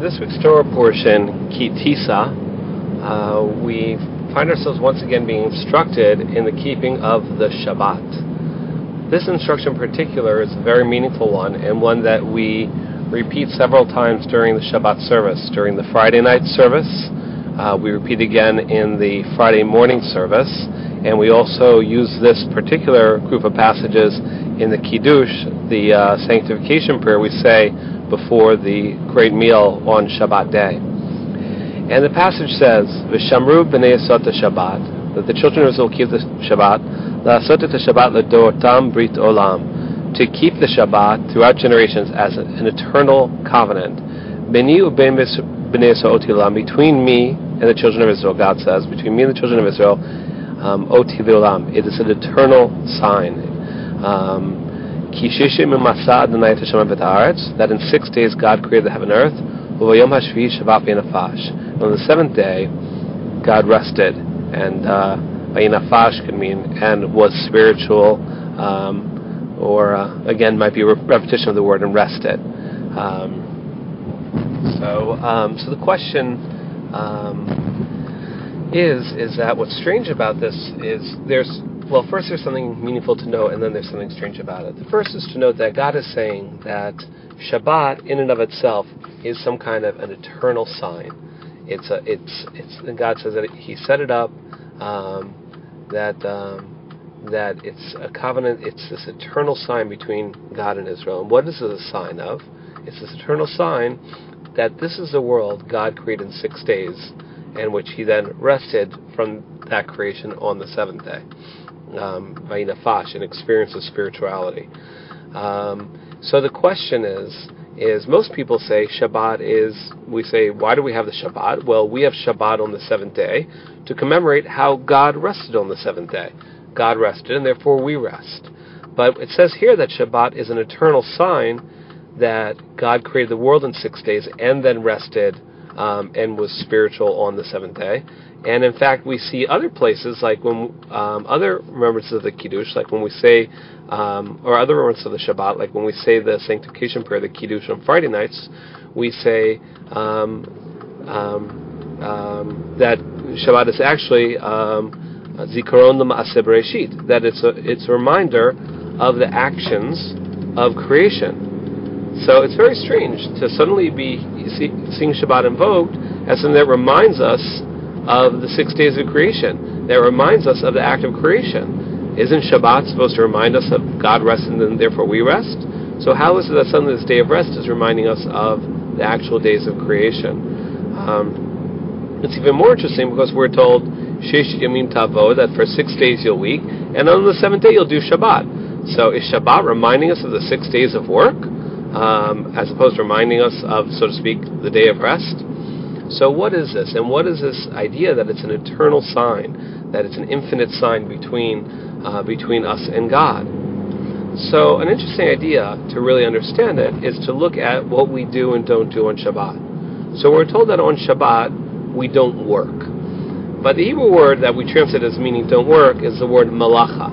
this week's Torah portion, Ki Tisah, we find ourselves once again being instructed in the keeping of the Shabbat. This instruction in particular is a very meaningful one, and one that we repeat several times during the Shabbat service. During the Friday night service, we repeat again in the Friday morning service, and we also use this particular group of passages in the Kiddush, the sanctification prayer we say before the great meal on Shabbat day. And the passage says, V'shamru b'nei esot Shabbat, that the children of Israel keep the Shabbat, la'asot et Shabbat l'dorotam brit olam, to keep the Shabbat throughout generations as an eternal covenant. Beni u'ben b'nei esot olam, between me and the children of Israel, God says, between me and the children of Israel, oti l'olam, it is an eternal sign. That in 6 days God created the heaven and earth. On the seventh day, God rested, and vayinafash could mean and was spiritual, or again might be a repetition of the word and rested. So the question is that what's strange about this is first there's something meaningful to note, and then there's something strange about it. The first is to note that God is saying that Shabbat, in and of itself, is some kind of an eternal sign. And God says that He set it up, that it's a covenant. It's this eternal sign between God and Israel. And what is it a sign of? It's this eternal sign that this is the world God created in 6 days, and which He then rested from that creation on the seventh day. Vayinafash, an experience of spirituality. So the question is most people say Shabbat we say, why do we have the Shabbat? Well, we have Shabbat on the seventh day to commemorate how God rested on the seventh day. God rested, and therefore we rest. But it says here that Shabbat is an eternal sign that God created the world in 6 days and then rested and was spiritual on the seventh day. And in fact, we see other places, like when other remembrances of the Kiddush, like when we say, or other remembrances of the Shabbat, like when we say the sanctification prayer, the Kiddush on Friday nights, we say that Shabbat is actually Zikaron l'Maaseh Bereshit, that it's a reminder of the actions of creation. So it's very strange to suddenly be seeing Shabbat invoked as something that reminds us of the 6 days of creation, that reminds us of the act of creation. Isn't Shabbat supposed to remind us of God resting and therefore we rest? So how is it that suddenly this day of rest is reminding us of the actual days of creation? It's even more interesting because we're told Shesh Yamim Tavo, that for 6 days you'll week, and on the seventh day you'll do Shabbat. So is Shabbat reminding us of the 6 days of work, as opposed to reminding us of, so to speak, the day of rest? So what is this? And what is this idea that it's an eternal sign, that it's an infinite sign between us and God? So an interesting idea to really understand it is to look at what we do and don't do on Shabbat. So we're told that on Shabbat we don't work. But the Hebrew word that we translate as meaning don't work is the word malacha.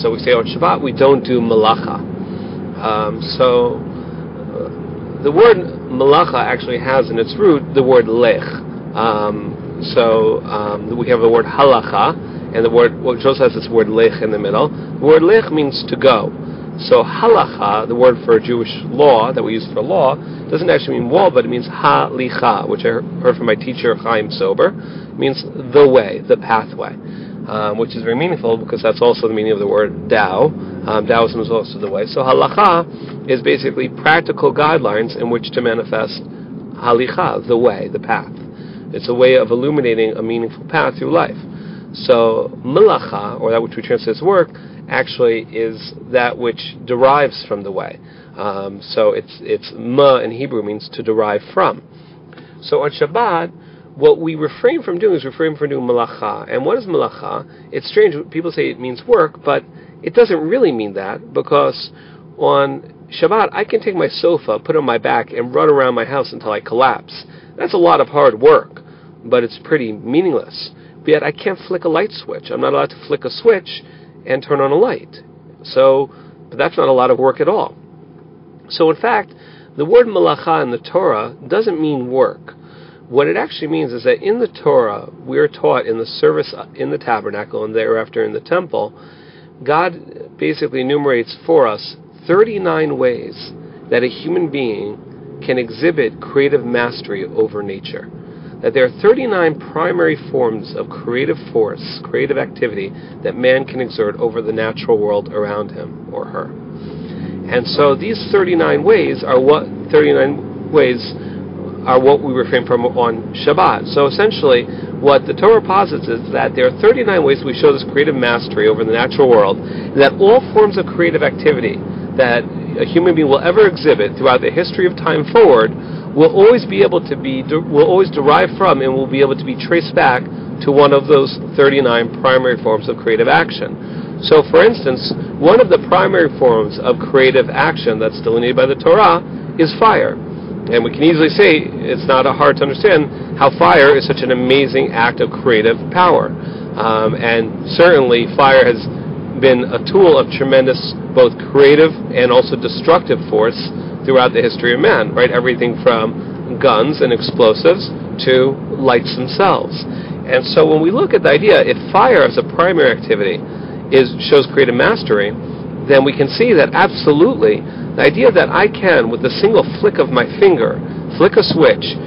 So we say on Shabbat we don't do malacha. The word malacha actually has in its root the word lech. We have the word halacha, and the word, which also has this word lech in the middle. The word lech means to go. So halacha, the word for Jewish law that we use for law, doesn't actually mean wall, but it means halicha, which I heard from my teacher Chaim Sober. It means the way, the pathway, which is very meaningful because that's also the meaning of the word Tao. Taoism is also the way. So halacha is basically practical guidelines in which to manifest halicha, the way, the path. It's a way of illuminating a meaningful path through life. So malacha, or that which we translate as work, actually is that which derives from the way. So it's ma in Hebrew means to derive from. So on Shabbat, what we refrain from doing is refrain from doing malacha. And what is malacha? It's strange. People say it means work, but it doesn't really mean that, because on Shabbat I can take my sofa, put it on my back, and run around my house until I collapse. That's a lot of hard work, but it's pretty meaningless. But yet I can't flick a light switch. I'm not allowed to flick a switch and turn on a light. But that's not a lot of work at all. So in fact, The word malacha in the Torah doesn't mean work. What it actually means is that in the Torah, we are taught in the service in the tabernacle and thereafter in the temple, God basically enumerates for us 39 ways that a human being can exhibit creative mastery over nature. That there are 39 primary forms of creative force, creative activity, that man can exert over the natural world around him or her. And so these 39 ways are what we refrain from on Shabbat. So essentially, what the Torah posits is that there are 39 ways we show this creative mastery over the natural world, and that all forms of creative activity that a human being will ever exhibit throughout the history of time forward will always derive from and will be able to be traced back to one of those 39 primary forms of creative action. So, for instance, one of the primary forms of creative action that's delineated by the Torah is fire. And we can easily say, it's not hard to understand how fire is such an amazing act of creative power. And certainly fire has been a tool of tremendous both creative and also destructive force throughout the history of man, right? Everything from guns and explosives to lights themselves. And so when we look at the idea, if fire as a primary activity shows creative mastery, then we can see that absolutely the idea that I can, with a single flick of my finger, flick a switch,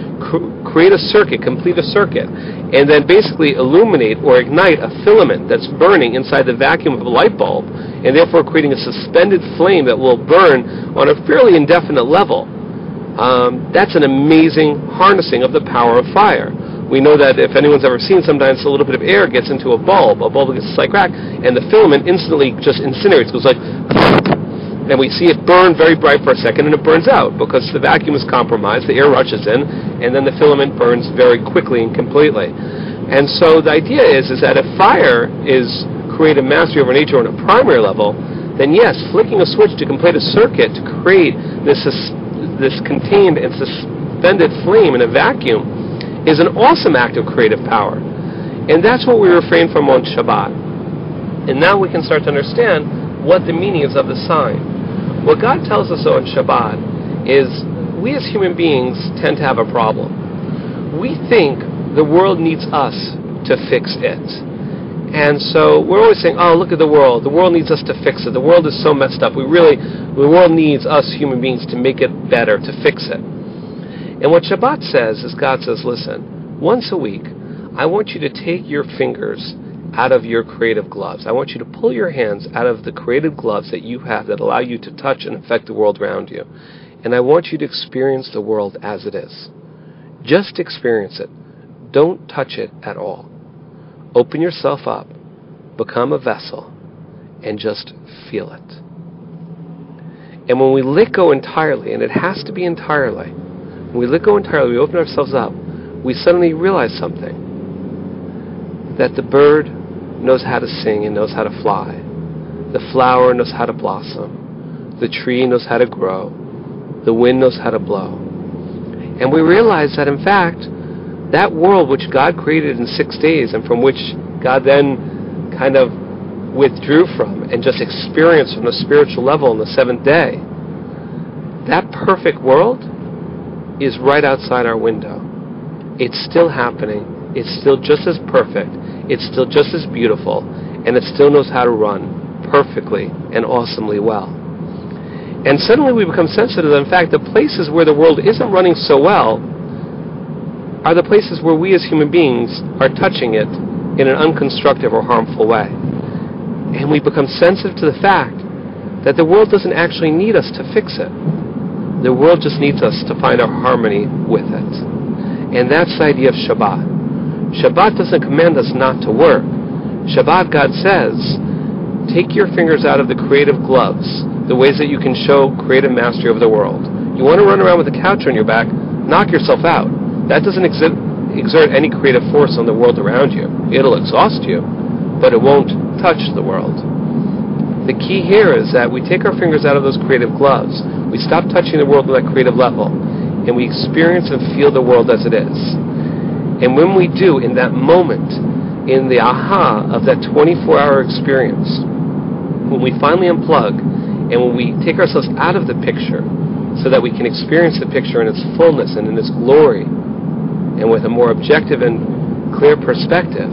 create a circuit, complete a circuit, and then basically illuminate or ignite a filament that's burning inside the vacuum of a light bulb, and therefore creating a suspended flame that will burn on a fairly indefinite level. That's an amazing harnessing of the power of fire. We know that if anyone's ever seen, sometimes a little bit of air gets into a bulb gets a slight crack, and the filament instantly just incinerates, goes like, and we see it burn very bright for a second, and it burns out, because the vacuum is compromised, the air rushes in, and then the filament burns very quickly and completely. And so the idea is that if fire is creative mastery over nature on a primary level, then yes, flicking a switch to complete a circuit to create this contained and suspended flame in a vacuum is an awesome act of creative power. And that's what we refrain from on Shabbat. And now we can start to understand what the meaning is of the sign. What God tells us on Shabbat is we as human beings tend to have a problem. We think the world needs us to fix it. And so we're always saying, oh, look at the world. The world needs us to fix it. The world is so messed up. The world needs us human beings to make it better, to fix it. And what Shabbat says is God says, listen, once a week, I want you to take your fingers out of your creative gloves. I want you to pull your hands out of the creative gloves that you have that allow you to touch and affect the world around you. And I want you to experience the world as it is. Just experience it. Don't touch it at all. Open yourself up. Become a vessel. And just feel it. And when we let go entirely, and it has to be entirely, when we let go entirely, we open ourselves up, we suddenly realize something. That the bird knows how to sing and knows how to fly. The flower knows how to blossom. The tree knows how to grow. The wind knows how to blow. And we realize that in fact, that world which God created in 6 days and from which God then kind of withdrew from and just experienced on a spiritual level on the seventh day, that perfect world is right outside our window. It's still happening. It's still just as perfect. It's still just as beautiful. And it still knows how to run perfectly and awesomely well. And suddenly we become sensitive that, in fact, the places where the world isn't running so well are the places where we as human beings are touching it in an unconstructive or harmful way. And we become sensitive to the fact that the world doesn't actually need us to fix it. The world just needs us to find our harmony with it. And that's the idea of Shabbat. Shabbat doesn't command us not to work. Shabbat, God says, take your fingers out of the creative gloves, the ways that you can show creative mastery over the world. You want to run around with a couch on your back, knock yourself out. That doesn't exert any creative force on the world around you. It'll exhaust you, but it won't touch the world. The key here is that we take our fingers out of those creative gloves. We stop touching the world on that creative level, and we experience and feel the world as it is. And when we do, in that moment, in the aha of that 24-hour experience, when we finally unplug, and when we take ourselves out of the picture, so that we can experience the picture in its fullness and in its glory, and with a more objective and clear perspective,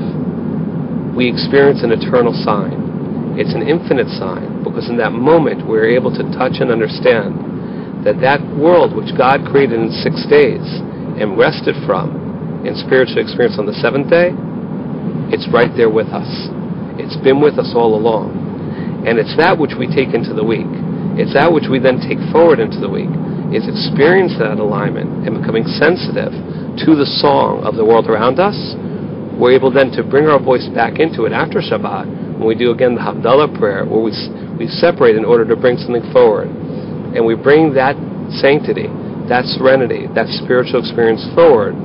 we experience an eternal sign. It's an infinite sign, because in that moment we're able to touch and understand that that world which God created in 6 days and rested from in spiritual experience on the 7th day, it's right there with us. It's been with us all along. And it's that which we take into the week. It's that which we then take forward into the week, is experience that alignment and becoming sensitive to the song of the world around us. We're able then to bring our voice back into it after Shabbat, when we do again the Havdalah prayer, where we separate in order to bring something forward. And we bring that sanctity, that serenity, that spiritual experience forward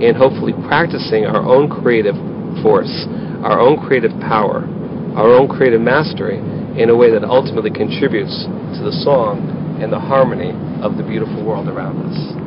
in hopefully practicing our own creative force, our own creative power, our own creative mastery in a way that ultimately contributes to the song and the harmony of the beautiful world around us.